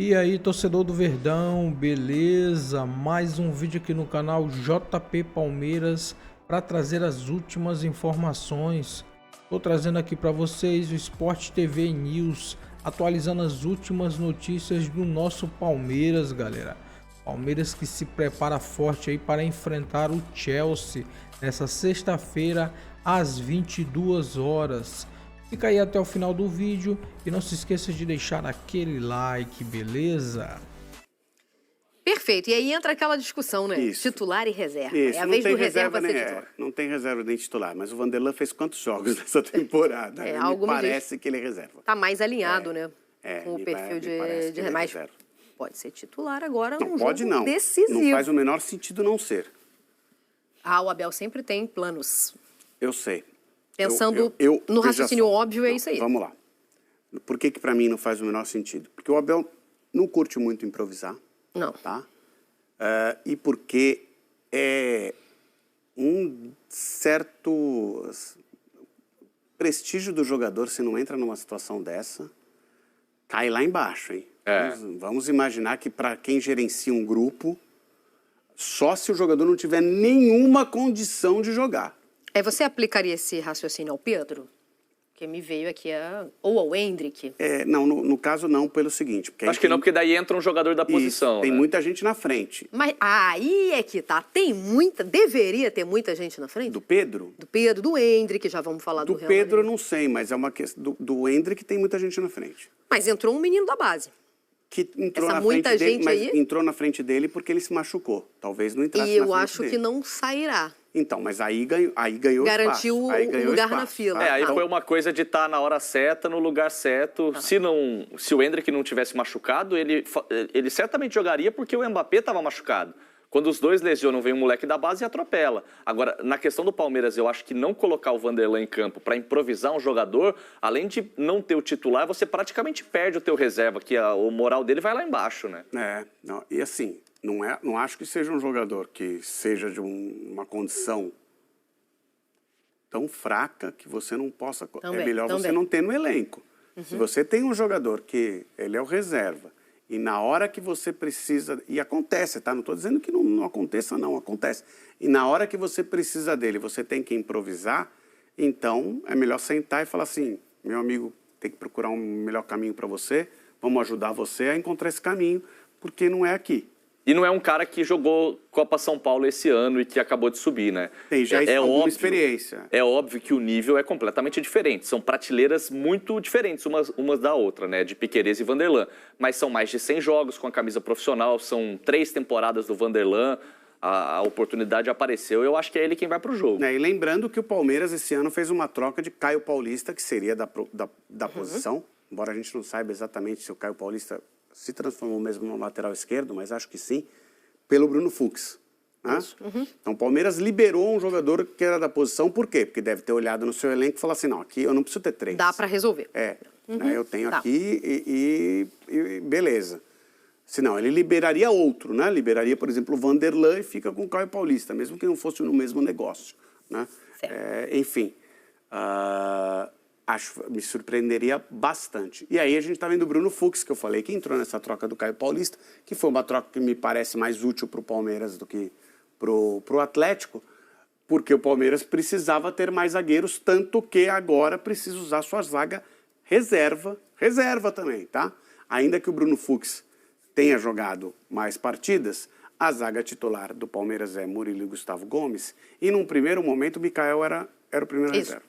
E aí, torcedor do Verdão, beleza? Mais um vídeo aqui no canal JP Palmeiras para trazer as últimas informações. Estou trazendo aqui para vocês o Sport TV News, atualizando as últimas notícias do nosso Palmeiras, galera. Palmeiras que se prepara forte aí para enfrentar o Chelsea nessa sexta-feira às 22 horas. Fica aí até o final do vídeo e não se esqueça de deixar aquele like, beleza? Perfeito. E aí entra aquela discussão, né? Isso. Titular e reserva. Isso, É a vez do reserva ser titular. não tem reserva nem titular, mas o Vanderlan fez quantos jogos nessa temporada? Algo me me diz. parece que ele é reserva. Tá mais alinhado, né? Com o me perfil parece que ele é mas reserva. pode ser titular agora Não, num pode jogo não. decisivo. Não faz o menor sentido não ser. O Abel sempre tem planos. Eu sei. Pensando no veja raciocínio só. óbvio, é Não, isso aí. Vamos lá. Por que para mim não faz o menor sentido? Porque o Abel não curte muito improvisar. Não. Tá? E porque é um certo prestígio do jogador, se não entra numa situação dessa, cai lá embaixo, hein? Vamos imaginar que para quem gerencia um grupo, só se o jogador não tiver nenhuma condição de jogar. Você aplicaria esse raciocínio ao Pedro? Que me veio aqui, ou ao Endrick? Não, no caso não, pelo seguinte... Porque Acho que não, porque daí entra um jogador da posição. Tem né? muita gente na frente. Mas aí é que tá. Deveria ter muita gente na frente? Do Pedro? Do Pedro, do Endrick, já vamos falar do Real Pedro eu Madrid. não sei, mas é uma questão... Do Endrick tem muita gente na frente. Mas entrou um menino da base. Que entrou Essa na muita frente dele, gente mas aí? entrou na frente dele porque ele se machucou. Talvez não entrasse E eu na frente acho dele. que não sairá. Então, mas aí ganhou Garantiu espaço. Aí ganhou o lugar na espaço, fila. tá? Aí Então, foi uma coisa de estar na hora certa, no lugar certo. Se o Endrick não tivesse machucado, ele certamente jogaria porque o Mbappé estava machucado. Quando os dois lesionam, vem um moleque da base e atropela. Agora, na questão do Palmeiras, eu acho que não colocar o Vanderlan em campo para improvisar um jogador, além de não ter o titular, você praticamente perde o teu reserva, que o moral dele vai lá embaixo, né? E assim, não acho que seja um jogador que seja de uma condição tão fraca que você não possa... Também, é melhor você também. não ter no elenco. Se você tem um jogador que ele é o reserva, e na hora que você precisa... E acontece, tá? Não estou dizendo que não aconteça, não. Acontece. E na hora que você precisa dele, você tem que improvisar, então é melhor sentar e falar assim, meu amigo, tem que procurar um melhor caminho para você, vamos ajudar você a encontrar esse caminho, porque não é aqui. E não é um cara que jogou Copa São Paulo esse ano e que acabou de subir, né? Tem já alguma experiência. É óbvio que o nível é completamente diferente. São prateleiras muito diferentes umas da outra, né? De Piquerez e Vanderlan. Mas são mais de 100 jogos com a camisa profissional, são 3 temporadas do Vanderlan. A oportunidade apareceu, eu acho que é ele quem vai pro jogo. E lembrando que o Palmeiras esse ano fez uma troca de Caio Paulista, que seria da posição, embora a gente não saiba exatamente se o Caio Paulista se transformou mesmo no lateral esquerdo, mas acho que sim, pelo Bruno Fux. Né? Então o Palmeiras liberou um jogador que era da posição, por quê? Porque deve ter olhado no seu elenco e falado assim, não, aqui eu não preciso ter 3. Dá para resolver. Né, eu tenho aqui e beleza. Senão, ele liberaria outro, né? Liberaria, por exemplo, o Vanderlan e fica com o Caio Paulista, mesmo que não fosse no mesmo negócio. Né? Enfim, me surpreenderia bastante. E aí a gente está vendo o Bruno Fux, que eu falei, que entrou nessa troca do Caio Paulista, que foi uma troca que me parece mais útil para o Palmeiras do que para o Atlético, porque o Palmeiras precisava ter mais zagueiros, tanto que agora precisa usar sua zaga reserva também, tá? Ainda que o Bruno Fux tenha jogado mais partidas, a zaga titular do Palmeiras é Murilo e Gustavo Gomes, e num primeiro momento o Michael era o primeiro reserva.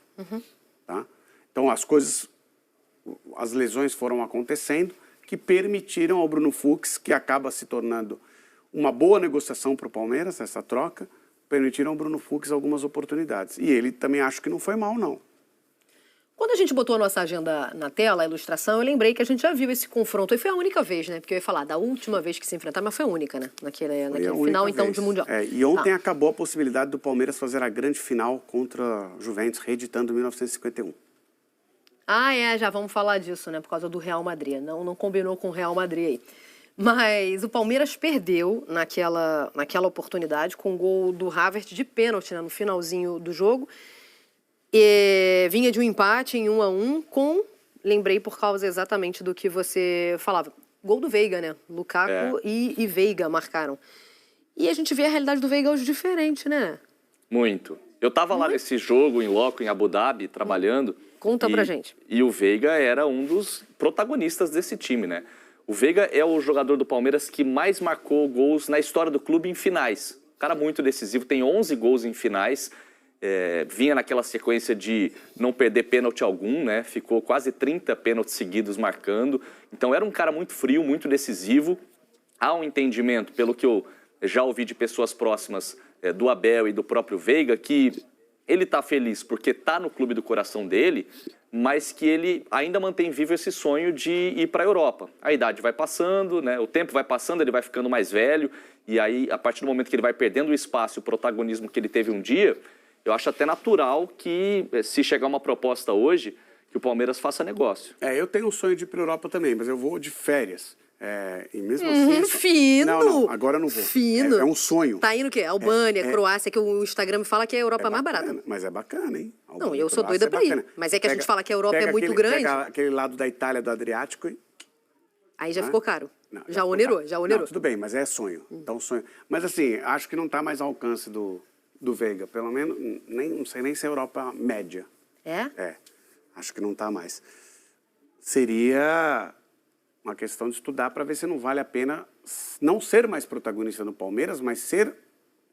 Tá? Então as lesões foram acontecendo, que permitiram ao Bruno Fux, que acaba se tornando uma boa negociação para o Palmeiras, essa troca, permitiram ao Bruno Fux algumas oportunidades. E ele também acho que não foi mal, não. Quando a gente botou a nossa agenda na tela, a ilustração, eu lembrei que a gente já viu esse confronto. E foi a única vez, né? Porque eu ia falar da última vez que se enfrentaram, mas foi a única, né? Naquele final, então, de Mundial. E ontem acabou a possibilidade do Palmeiras fazer a grande final contra a Juventus, reeditando 1951. Já vamos falar disso, né? Por causa do Real Madrid. Não combinou com o Real Madrid aí. Mas o Palmeiras perdeu naquela oportunidade com o gol do Havertz de pênalti, né? No finalzinho do jogo. Vinha de um empate em 1-1 lembrei por causa exatamente do que você falava, gol do Veiga, né? Lukaku e Veiga marcaram. E a gente vê a realidade do Veiga hoje diferente, né? Muito. Eu tava lá nesse jogo, em loco, em Abu Dhabi, trabalhando. Conta pra gente. E o Veiga era um dos protagonistas desse time, né? O Veiga é o jogador do Palmeiras que mais marcou gols na história do clube em finais. Cara muito decisivo, tem 11 gols em finais. Vinha naquela sequência de não perder pênalti algum, né? Ficou quase 30 pênaltis seguidos marcando. Então era um cara muito frio, muito decisivo. Há um entendimento, pelo que eu já ouvi de pessoas próximas do Abel e do próprio Veiga, que ele está feliz porque está no clube do coração dele, mas que ele ainda mantém vivo esse sonho de ir para a Europa. A idade vai passando, né? O tempo vai passando, ele vai ficando mais velho, e aí, a partir do momento que ele vai perdendo o espaço e o protagonismo que ele teve um dia, eu acho até natural que, se chegar uma proposta hoje, que o Palmeiras faça negócio. Eu tenho um sonho de ir para a Europa também, mas eu vou de férias. E mesmo assim... Fino! Não, agora eu não vou. Fino. É um sonho. Tá indo o quê? Albânia, Croácia, que o Instagram me fala que é a Europa mais barata. Mas é bacana, hein? Não, eu sou doida pra ir. Mas é que a gente fala que a Europa é muito grande. Pega aquele lado da Itália, do Adriático e... Aí já ficou caro. Não, já onerou. Não, tudo bem, mas é sonho. Então, sonho. Mas assim, acho que não está mais ao alcance do Veiga. Pelo menos, não sei nem se é a Europa média. Acho que não está mais. Seria uma questão de estudar para ver se não vale a pena não ser mais protagonista no Palmeiras, mas ser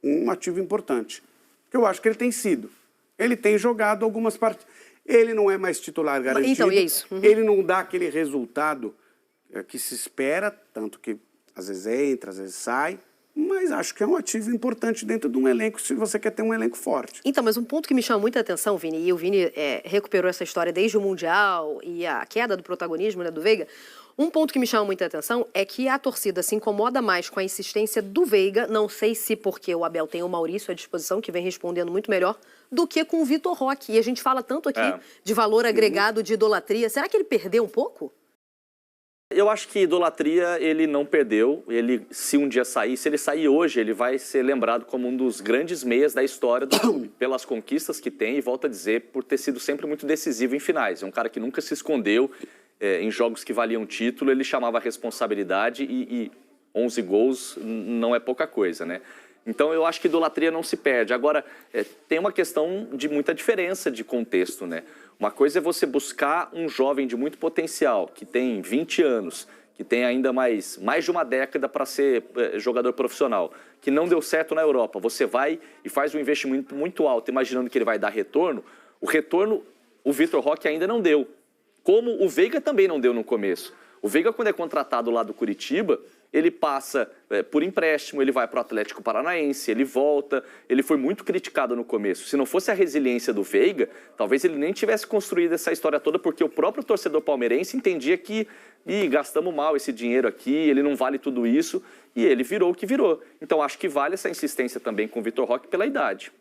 um ativo importante. Porque eu acho que ele tem sido. Ele tem jogado algumas partidas. Ele não é mais titular garantido. Então, é isso. Ele não dá aquele resultado que se espera, tanto que às vezes entra, às vezes sai. Mas acho que é um ativo importante dentro de um elenco, se você quer ter um elenco forte. Então, mas um ponto que me chama muita atenção, Vini, e o Vini recuperou essa história desde o Mundial e a queda do protagonismo, né, do Veiga. Um ponto que me chama muita atenção é que a torcida se incomoda mais com a insistência do Veiga, não sei se porque o Abel tem o Maurício à disposição, que vem respondendo muito melhor, do que com o Vitor Roque. E a gente fala tanto aqui de valor agregado, de idolatria. Será que ele perdeu um pouco? Eu acho que idolatria ele não perdeu. Ele, se um dia sair, se ele sair hoje, ele vai ser lembrado como um dos grandes meias da história do clube, pelas conquistas que tem, e volto a dizer, por ter sido sempre muito decisivo em finais. É um cara que nunca se escondeu em jogos que valiam título, ele chamava a responsabilidade e 11 gols não é pouca coisa, né? Então eu acho que idolatria não se perde. Agora, tem uma questão de muita diferença de contexto, né? Uma coisa é você buscar um jovem de muito potencial, que tem 20 anos, que tem ainda mais de uma década para ser jogador profissional, que não deu certo na Europa. Você vai e faz um investimento muito alto, imaginando que ele vai dar retorno. O retorno, o Vitor Roque ainda não deu. Como o Veiga também não deu no começo. O Veiga, quando é contratado lá do Curitiba, ele passa por empréstimo, ele vai para o Atlético Paranaense, ele volta. Ele foi muito criticado no começo. Se não fosse a resiliência do Veiga, talvez ele nem tivesse construído essa história toda, porque o próprio torcedor palmeirense entendia que gastamos mal esse dinheiro aqui, ele não vale tudo isso, e ele virou o que virou. Então acho que vale essa insistência também com o Vitor Roque pela idade.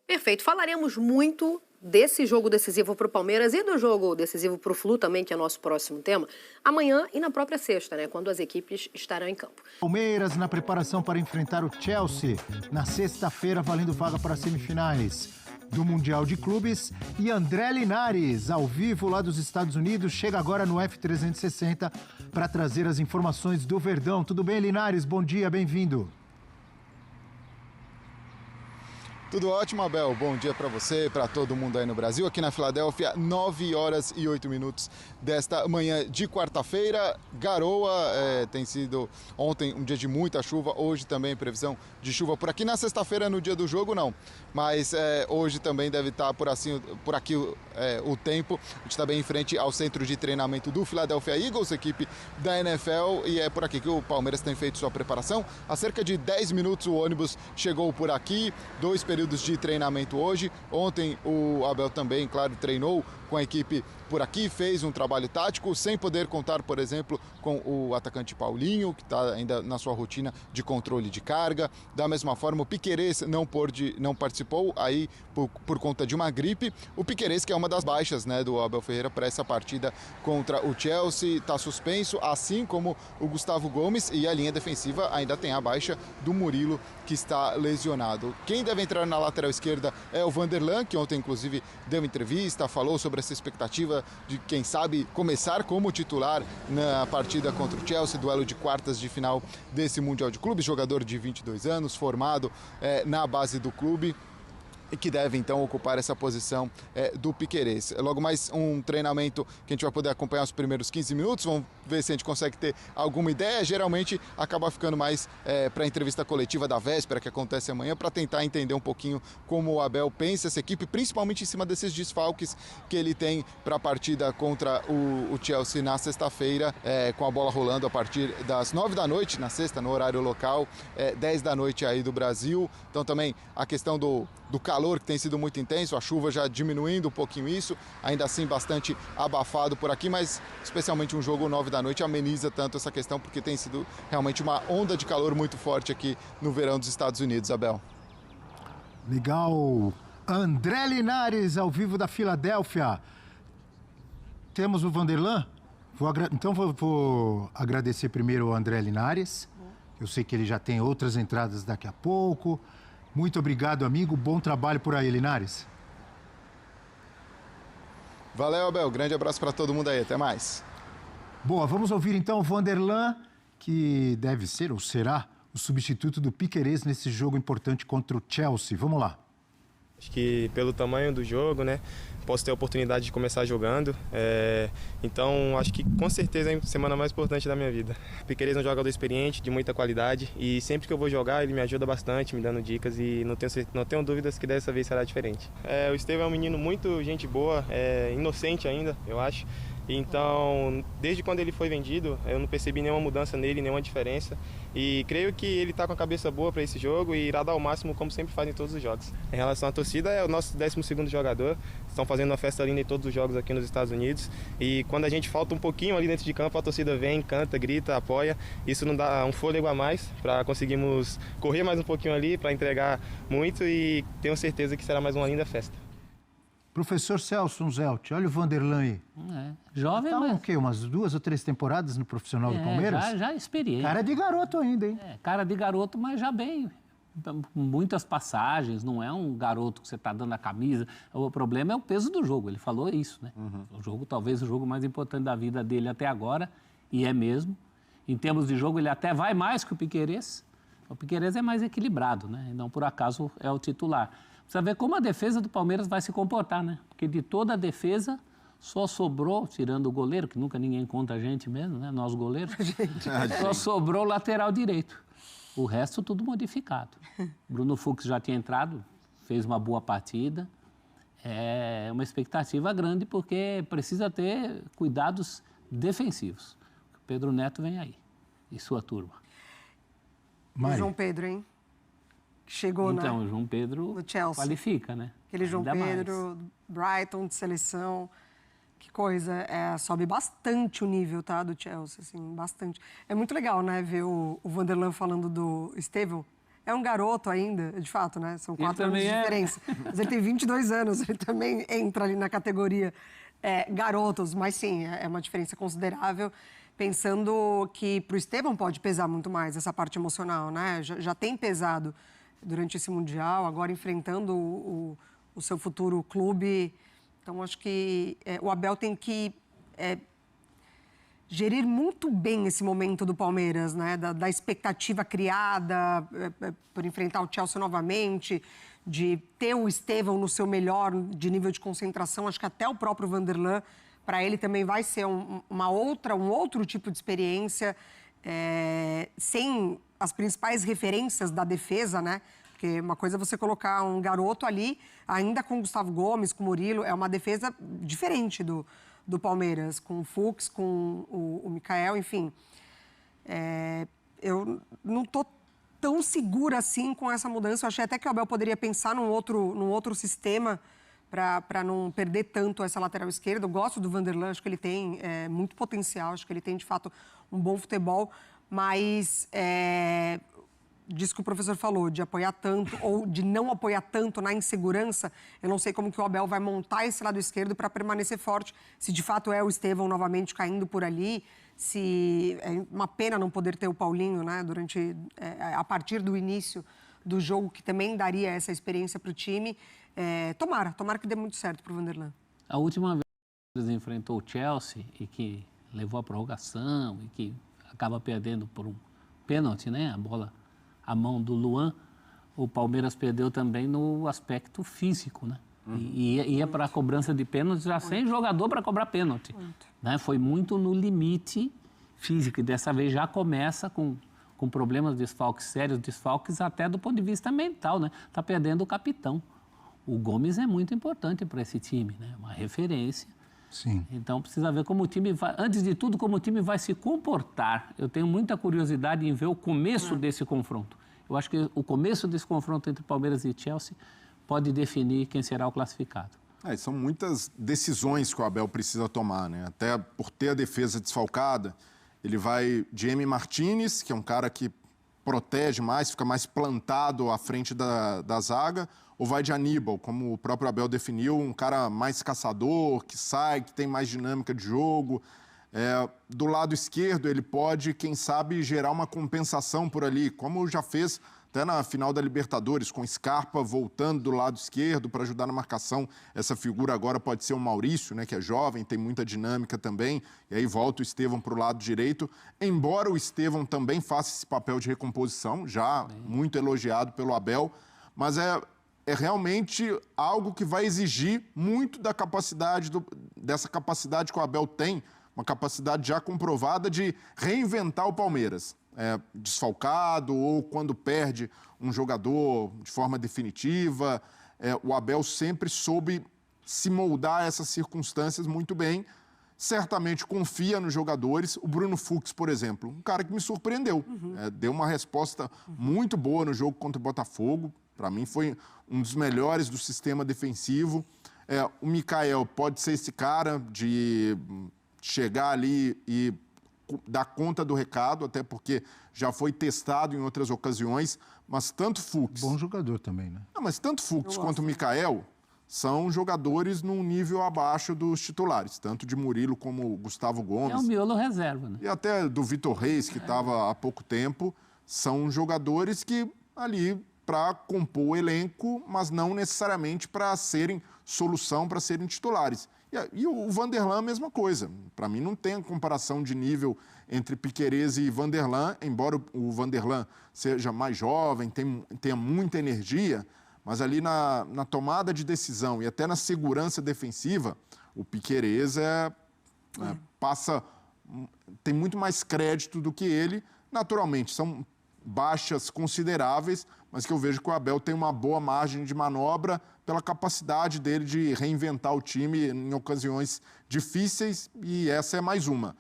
Perfeito. Falaremos muito desse jogo decisivo para o Palmeiras e do jogo decisivo para o Flu também, que é nosso próximo tema, amanhã e na própria sexta, né, quando as equipes estarão em campo. Palmeiras na preparação para enfrentar o Chelsea na sexta-feira, valendo vaga para as semifinais do Mundial de Clubes. E André Linares, ao vivo lá dos Estados Unidos, chega agora no F360 para trazer as informações do Verdão. Tudo bem, Linares? Bom dia, bem-vindo. Tudo ótimo, Abel. Bom dia para você, para todo mundo aí no Brasil. Aqui na Filadélfia, 9h08 desta manhã de quarta-feira. Garoa, tem sido ontem um dia de muita chuva, hoje também previsão de chuva por aqui. Na sexta-feira, no dia do jogo, não. Mas hoje também deve estar por aqui o tempo. A gente está bem em frente ao centro de treinamento do Philadelphia Eagles, equipe da NFL, e é por aqui que o Palmeiras tem feito sua preparação. Há cerca de 10 minutos o ônibus chegou por aqui, 2 períodos de treinamento hoje. Ontem o Abel também, claro, treinou com a equipe por aqui, fez um trabalho tático, sem poder contar, por exemplo, com o atacante Paulinho, que está ainda na sua rotina de controle de carga. Da mesma forma, o Piquerez não participou aí por conta de uma gripe. O Piquerez, que é uma das baixas, né, do Abel Ferreira para essa partida contra o Chelsea, está suspenso, assim como o Gustavo Gomes, e a linha defensiva ainda tem a baixa do Murilo, que está lesionado. Quem deve entrar na lateral esquerda é o Vanderlan, que ontem inclusive deu entrevista, falou sobre essa expectativa de, quem sabe, começar como titular na partida contra o Chelsea, duelo de quartas de final desse Mundial de Clubes, jogador de 22 anos, formado na base do clube, e que deve então ocupar essa posição do Piquerez. Logo mais um treinamento que a gente vai poder acompanhar os primeiros 15 minutos, vamos ver se a gente consegue ter alguma ideia. Geralmente acaba ficando mais para a entrevista coletiva da véspera, que acontece amanhã, para tentar entender um pouquinho como o Abel pensa essa equipe, principalmente em cima desses desfalques que ele tem para a partida contra o Chelsea na sexta-feira, com a bola rolando a partir das 9 da noite, na sexta, no horário local, 10 da noite aí do Brasil. Então também a questão do calor, que tem sido muito intenso, a chuva já diminuindo um pouquinho isso, ainda assim bastante abafado por aqui, mas especialmente um jogo 9 da noite ameniza tanto essa questão, porque tem sido realmente uma onda de calor muito forte aqui no verão dos Estados Unidos, Abel. Legal. André Linares, ao vivo da Filadélfia. Temos o Vanderlan? Então vou agradecer primeiro ao André Linares. Eu sei que ele já tem outras entradas daqui a pouco. Muito obrigado, amigo. Bom trabalho por aí, Linares. Valeu, Abel. Grande abraço para todo mundo aí. Até mais. Boa, vamos ouvir então o Vanderlan, que deve ser ou será o substituto do Piquerez nesse jogo importante contra o Chelsea. Vamos lá. Acho que pelo tamanho do jogo, né, posso ter a oportunidade de começar jogando. Então, acho que com certeza é a semana mais importante da minha vida. O Piquerez é um jogador experiente, de muita qualidade, e sempre que eu vou jogar ele me ajuda bastante, me dando dicas, e não tenho dúvidas que dessa vez será diferente. O Estevão é um menino muito gente boa, inocente ainda, eu acho. Então, desde quando ele foi vendido, eu não percebi nenhuma mudança nele, nenhuma diferença. E creio que ele está com a cabeça boa para esse jogo e irá dar o máximo, como sempre faz em todos os jogos. Em relação à torcida, é o nosso 12º jogador. Estão fazendo uma festa linda em todos os jogos aqui nos Estados Unidos. E quando a gente falta um pouquinho ali dentro de campo, a torcida vem, canta, grita, apoia. Isso não dá um fôlego a mais para conseguirmos correr mais um pouquinho ali, para entregar muito, e tenho certeza que será mais uma linda festa. Professor Celso Zelt, olha o Vanderlan aí. Jovem, tá, mas... o quê? Umas 2 ou 3 temporadas no profissional do Palmeiras? Já experiente. Cara de garoto ainda, hein? Cara de garoto, mas já bem. Muitas passagens, não é um garoto que você está dando a camisa. O problema é o peso do jogo, ele falou isso, né? O jogo, talvez o jogo mais importante da vida dele até agora, e é mesmo. Em termos de jogo, ele até vai mais que o Piquerez. O Piquerez é mais equilibrado, né? E não por acaso é o titular. Precisa ver como a defesa do Palmeiras vai se comportar, né? Porque de toda a defesa só sobrou, tirando o goleiro, que nunca ninguém conta a gente mesmo, né? Nós goleiros, só sobrou o lateral direito. O resto tudo modificado. Bruno Fux já tinha entrado, fez uma boa partida. É uma expectativa grande porque precisa ter cuidados defensivos. O Pedro Neto vem aí e sua turma. O João Pedro, hein? Chegou, então, né? o João Pedro no Chelsea. Qualifica, né? Aquele João Ainda Pedro, Brighton de seleção. Que coisa, sobe bastante o nível, tá, do Chelsea, assim, bastante. É muito legal, né, ver o Vanderlan falando do Estevão. É um garoto ainda, de fato, né? São 4 anos de diferença. Mas ele tem 22 anos, ele também entra ali na categoria garotos. Mas sim, é uma diferença considerável, pensando que para o Estevão pode pesar muito mais essa parte emocional, né? Já tem pesado durante esse Mundial, agora enfrentando o seu futuro clube. Então, acho que o Abel tem que gerir muito bem esse momento do Palmeiras, né? Da expectativa criada por enfrentar o Chelsea novamente, de ter o Estevão no seu melhor de nível de concentração. Acho que até o próprio Vanderlan, para ele também vai ser um outro tipo de experiência, sem as principais referências da defesa, né? Porque uma coisa é você colocar um garoto ali, ainda com o Gustavo Gomes, com o Murilo, é uma defesa diferente do Palmeiras, com o Fux, com o Michael, enfim. Eu não estou tão segura assim com essa mudança. Eu achei até que o Abel poderia pensar num outro sistema para não perder tanto essa lateral esquerda. Eu gosto do Vanderlan, acho que ele tem muito potencial, acho que ele tem, de fato, um bom futebol, mas disso que o professor falou, de apoiar tanto ou de não apoiar tanto na insegurança, eu não sei como que o Abel vai montar esse lado esquerdo para permanecer forte, se de fato é o Estevão novamente caindo por ali, se é uma pena não poder ter o Paulinho, né, a partir do início do jogo, que também daria essa experiência para o time. Tomara que dê muito certo para o Vanderlan. A última vez que eles enfrentou o Chelsea e que levou a prorrogação e que acaba perdendo por um pênalti, né? A mão do Luan, o Palmeiras perdeu também no aspecto físico, né? E ia para a cobrança de pênalti já sem jogador para cobrar pênalti. Né? Foi muito no limite físico e dessa vez já começa com problemas, desfalques sérios, desfalques até do ponto de vista mental, né? Está perdendo o capitão. O Gomes é muito importante para esse time, né? Uma referência. Sim. Então precisa ver como o time vai, antes de tudo, como o time vai se comportar. Eu tenho muita curiosidade em ver o começo desse confronto. Eu acho que o começo desse confronto entre Palmeiras e Chelsea pode definir quem será o classificado. São muitas decisões que o Abel precisa tomar, né? Até por ter a defesa desfalcada, ele vai de Emi Martinez, que é um cara que protege mais, fica mais plantado à frente da zaga, ou vai de Aníbal, como o próprio Abel definiu, um cara mais caçador, que sai, que tem mais dinâmica de jogo. Do lado esquerdo, ele pode, quem sabe, gerar uma compensação por ali, como já fez até na final da Libertadores, com Scarpa voltando do lado esquerdo para ajudar na marcação. Essa figura agora pode ser o Maurício, né, que é jovem, tem muita dinâmica também, e aí volta o Estevão para o lado direito, embora o Estevão também faça esse papel de recomposição, já muito elogiado pelo Abel, mas é realmente algo que vai exigir muito da capacidade, dessa capacidade que o Abel tem, uma capacidade já comprovada de reinventar o Palmeiras. Desfalcado ou quando perde um jogador de forma definitiva. O Abel sempre soube se moldar a essas circunstâncias muito bem. Certamente confia nos jogadores. O Bruno Fux, por exemplo, um cara que me surpreendeu. Deu uma resposta muito boa no jogo contra o Botafogo. Para mim foi um dos melhores do sistema defensivo. O Mikael pode ser esse cara de chegar ali e dar conta do recado, até porque já foi testado em outras ocasiões, mas tanto Fux... Bom jogador também, né? Não, mas tanto Fux quanto o Mikael são jogadores num nível abaixo dos titulares, tanto de Murilo como Gustavo Gomes. É o miolo reserva, né? E até do Vitor Reis, que estava há pouco tempo, são jogadores que ali para compor o elenco, mas não necessariamente para serem solução, para serem titulares. E o Vanderlan, a mesma coisa. Para mim, não tem comparação de nível entre Piquerez e Vanderlan, embora o Vanderlan seja mais jovem, tenha muita energia, mas ali na tomada de decisão e até na segurança defensiva, o Piquerez tem muito mais crédito do que ele. Naturalmente, são baixas consideráveis, mas que eu vejo que o Abel tem uma boa margem de manobra pela capacidade dele de reinventar o time em ocasiões difíceis, e essa é mais uma.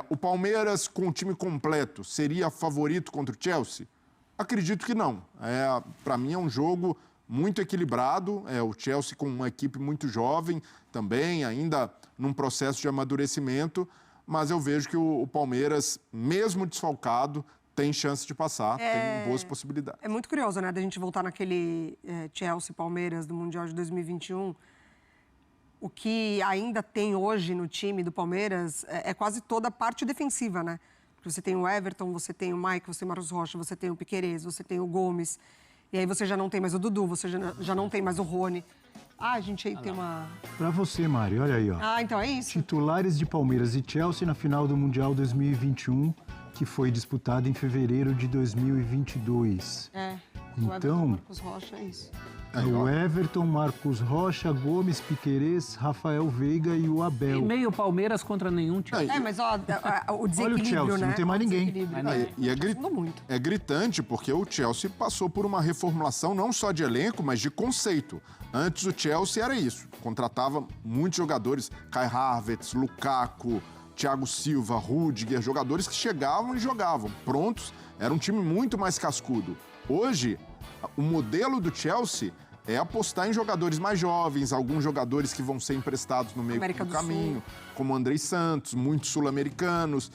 O Palmeiras, com o time completo, seria favorito contra o Chelsea? Acredito que não. Para mim é um jogo muito equilibrado, o Chelsea com uma equipe muito jovem também, ainda num processo de amadurecimento, mas eu vejo que o Palmeiras, mesmo desfalcado, tem chance de passar, tem boas possibilidades. É muito curioso, né, da gente voltar naquele Chelsea-Palmeiras do Mundial de 2021. O que ainda tem hoje no time do Palmeiras é quase toda a parte defensiva, né? Porque você tem o Everton, você tem o Mike, você tem o Marcos Rocha, você tem o Piquerez, você tem o Gomes. E aí você já não tem mais o Dudu, você já não tem mais o Rony. A gente aí tem uma... Pra você, Mari, olha aí, ó. Então é isso. Titulares de Palmeiras e Chelsea na final do Mundial 2021, que foi disputado em fevereiro de 2022. O Então, Marcos Rocha, é isso. O Everton, Marcos Rocha, Gomes, Piquerez, Rafael Veiga e o Abel. E meio Palmeiras contra nenhum time. Mas o desequilíbrio, olha o Chelsea, né? não tem mais ninguém. É gritante, porque o Chelsea passou por uma reformulação não só de elenco, mas de conceito. Antes o Chelsea era isso, contratava muitos jogadores, Kai Havertz, Lukaku, Thiago Silva, Rudiger, jogadores que chegavam e jogavam, prontos, era um time muito mais cascudo. Hoje, o modelo do Chelsea é apostar em jogadores mais jovens, alguns jogadores que vão ser emprestados no meio do caminho, como Andrei Santos, muitos sul-americanos,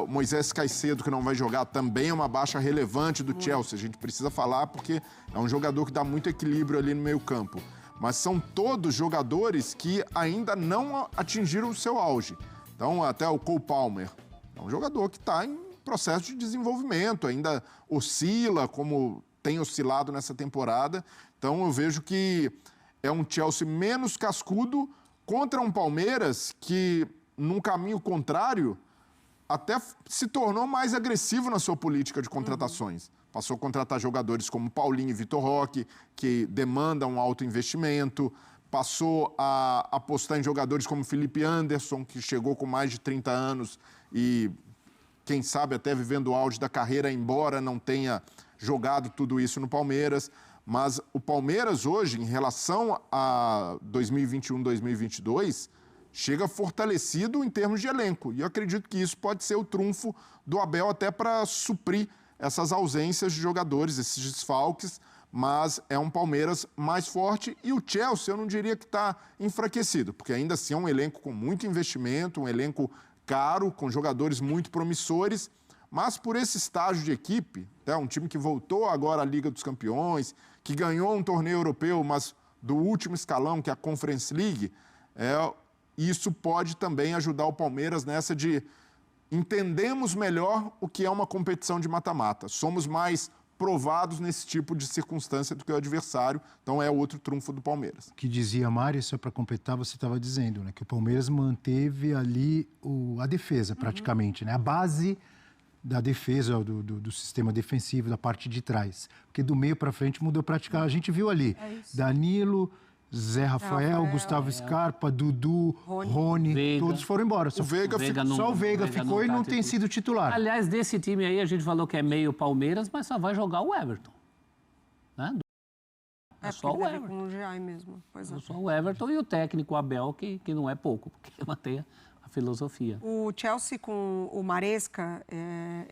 Moisés Caicedo, que não vai jogar, também é uma baixa relevante do Chelsea. A gente precisa falar porque é um jogador que dá muito equilíbrio ali no meio campo. Mas são todos jogadores que ainda não atingiram o seu auge. Então, até o Cole Palmer é um jogador que está em processo de desenvolvimento, ainda oscila, como tem oscilado nessa temporada. Então eu vejo que é um Chelsea menos cascudo contra um Palmeiras que, num caminho contrário, até se tornou mais agressivo na sua política de contratações. Passou a contratar jogadores como Paulinho e Vitor Roque, que demandam um alto investimento. Passou a apostar em jogadores como Felipe Anderson, que chegou com mais de 30 anos e, quem sabe, até vivendo o auge da carreira, embora não tenha jogado tudo isso no Palmeiras. Mas o Palmeiras hoje, em relação a 2021, 2022, chega fortalecido em termos de elenco. E eu acredito que isso pode ser o trunfo do Abel até para suprir essas ausências de jogadores, esses desfalques, mas é um Palmeiras mais forte. E o Chelsea, eu não diria que está enfraquecido, porque ainda assim é um elenco com muito investimento, um elenco caro, com jogadores muito promissores, mas por esse estágio de equipe, um time que voltou agora à Liga dos Campeões, que ganhou um torneio europeu, mas do último escalão, que é a Conference League, isso pode também ajudar o Palmeiras nessa de entendemos melhor o que é uma competição de mata-mata. Somos mais provados nesse tipo de circunstância do que o adversário. Então, é outro trunfo do Palmeiras. O que dizia Mari, só para completar, você estava dizendo, né, que o Palmeiras manteve ali a defesa, praticamente, né? A base da defesa, do sistema defensivo, da parte de trás. Porque do meio para frente mudou praticamente. A gente viu ali, Danilo, Zé Rafael, Gustavo Scarpa, Dudu, Rony, Veiga. Todos foram embora. Só o Veiga ficou e não tem sido titular. Aliás, desse time aí, a gente falou que é meio Palmeiras, mas só vai jogar o Everton. Né? É só o Everton. Com o GI mesmo. Pois é. Só o Everton e o técnico Abel, que não é pouco, porque mantém a filosofia. O Chelsea com o Maresca,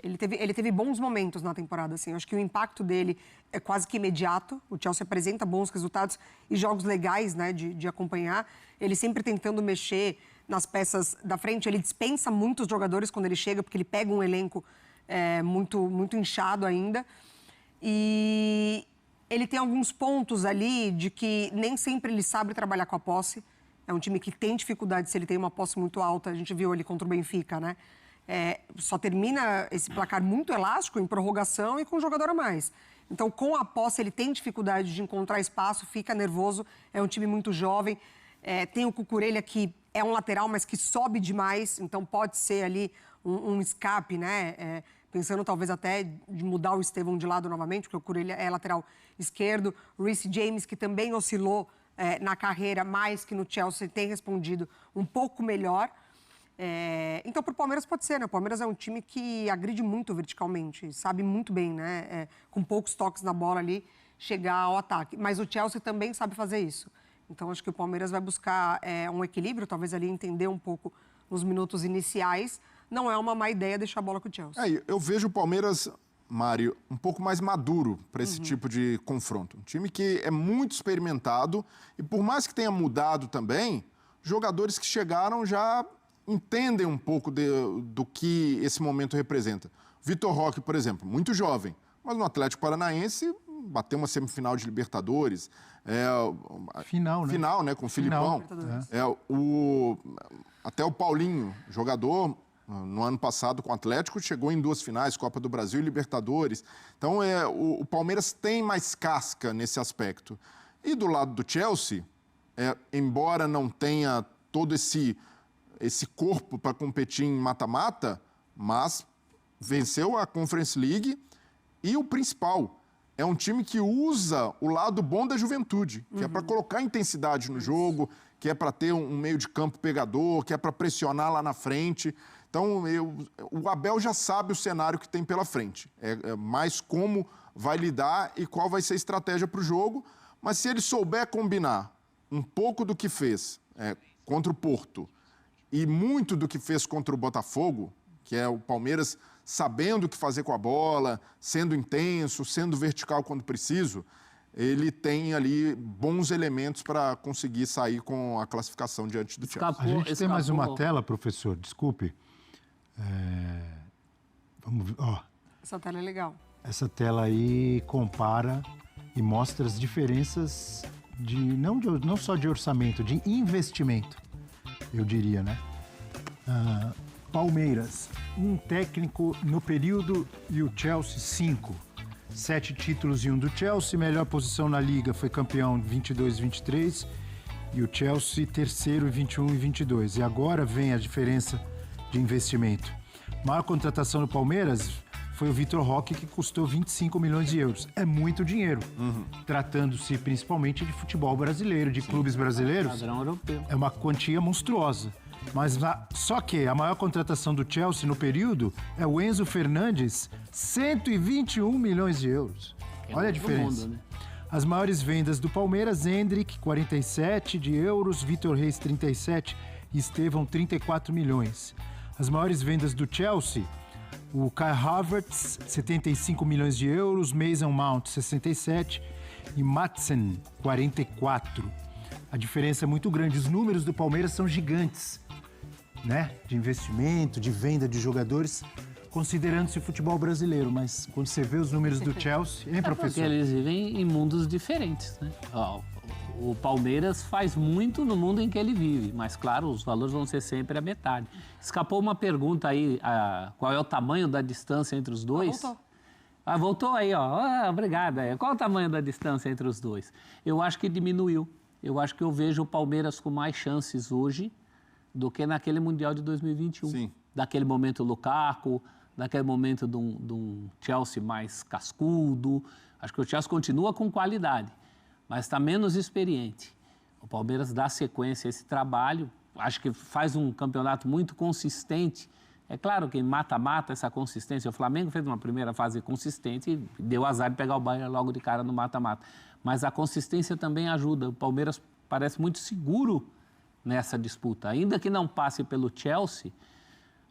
ele teve bons momentos na temporada. Assim. Eu acho que o impacto dele é quase que imediato. O Chelsea apresenta bons resultados e jogos legais, né, de acompanhar. Ele sempre tentando mexer nas peças da frente. Ele dispensa muitos jogadores quando ele chega, porque ele pega um elenco muito inchado ainda. E ele tem alguns pontos ali de que nem sempre ele sabe trabalhar com a posse. É um time que tem dificuldade se ele tem uma posse muito alta. A gente viu ali contra o Benfica, né? Só termina esse placar muito elástico em prorrogação e com um jogador a mais. Então, com a posse, ele tem dificuldade de encontrar espaço, fica nervoso. É um time muito jovem. Tem o Cucurella, que é um lateral, mas que sobe demais. Então, pode ser ali um escape, né? Pensando talvez até de mudar o Estevão de lado novamente, porque o Cucurella é lateral esquerdo. O Reece James, que também oscilou na carreira, mais que no Chelsea, tem respondido um pouco melhor. Então, para o Palmeiras pode ser, né? O Palmeiras é um time que agride muito verticalmente, sabe muito bem, né? Com poucos toques na bola ali, chegar ao ataque. Mas o Chelsea também sabe fazer isso. Então, acho que o Palmeiras vai buscar um equilíbrio, talvez ali entender um pouco nos minutos iniciais. Não é uma má ideia deixar a bola com o Chelsea. Eu vejo o Palmeiras, Mário, um pouco mais maduro para esse tipo de confronto. Um time que é muito experimentado e, por mais que tenha mudado também, jogadores que chegaram já entendem um pouco do que esse momento representa. Vitor Roque, por exemplo, muito jovem, mas no Atlético Paranaense bateu uma semifinal de Libertadores. Final, né? Com o Filipão. Até o Paulinho, jogador, no ano passado com o Atlético, chegou em 2 finais, Copa do Brasil e Libertadores. Então, o Palmeiras tem mais casca nesse aspecto. E do lado do Chelsea, embora não tenha todo esse corpo para competir em mata-mata, mas venceu a Conference League e o principal, é um time que usa o lado bom da juventude, que é para colocar intensidade no jogo, que é para ter um meio de campo pegador, que é para pressionar lá na frente. Então, o Abel já sabe o cenário que tem pela frente. É mais como vai lidar e qual vai ser a estratégia para o jogo. Mas se ele souber combinar um pouco do que fez contra o Porto e muito do que fez contra o Botafogo, que é o Palmeiras sabendo o que fazer com a bola, sendo intenso, sendo vertical quando preciso, ele tem ali bons elementos para conseguir sair com a classificação diante do Chelsea. A gente tem mais uma tela, professor, desculpe. Vamos ver. Essa tela é legal. Essa tela aí compara e mostra as diferenças não só de orçamento, de investimento, eu diria, né? Palmeiras, um técnico no período e o Chelsea, 5. 7 títulos e 1 do Chelsea. Melhor posição na Liga, foi campeão 22-23. E o Chelsea terceiro 21 e 22. E agora vem a diferença de investimento. A maior contratação do Palmeiras foi o Vitor Roque, que custou 25 milhões de euros. É muito dinheiro. Tratando-se principalmente de futebol brasileiro, de clubes brasileiros. Padrão europeu. É uma quantia monstruosa. Mas só que a maior contratação do Chelsea no período é o Enzo Fernandes, 121 milhões de euros. Olha a diferença. Mundo, né? As maiores vendas do Palmeiras, Endrick, 47 de euros, Vitor Reis, 37 e Estevão, 34 milhões. As maiores vendas do Chelsea, o Kai Havertz, 75 milhões de euros, Mason Mount, 67 e Madsen, 44. A diferença é muito grande. Os números do Palmeiras são gigantes, né? De investimento, de venda de jogadores, considerando-se o futebol brasileiro. Mas quando você vê os números do Chelsea, hein, professor? Porque eles vivem em mundos diferentes, né? O Palmeiras faz muito no mundo em que ele vive, mas, claro, os valores vão ser sempre a metade. Escapou uma pergunta aí, qual é o tamanho da distância entre os dois? Voltou aí, ó. Obrigada. Qual é o tamanho da distância entre os dois? Eu acho que diminuiu. Eu acho que eu vejo o Palmeiras com mais chances hoje do que naquele Mundial de 2021. Sim. Daquele momento Lukaku, daquele momento de um Chelsea mais cascudo. Acho que o Chelsea continua com qualidade, mas está menos experiente. O Palmeiras dá sequência a esse trabalho, acho que faz um campeonato muito consistente. É claro que em mata-mata essa consistência, o Flamengo fez uma primeira fase consistente e deu azar de pegar o Bayern logo de cara no mata-mata. Mas a consistência também ajuda. O Palmeiras parece muito seguro nessa disputa. Ainda que não passe pelo Chelsea,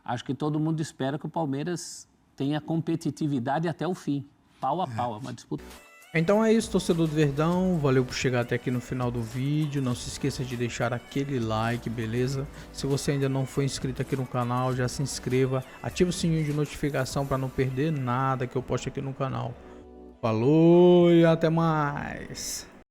acho que todo mundo espera que o Palmeiras tenha competitividade até o fim. Pau a pau, é uma disputa. Então é isso, torcedor do Verdão. Valeu por chegar até aqui no final do vídeo. Não se esqueça de deixar aquele like, beleza? Se você ainda não foi inscrito aqui no canal, já se inscreva. Ative o sininho de notificação para não perder nada que eu poste aqui no canal. Falou e até mais!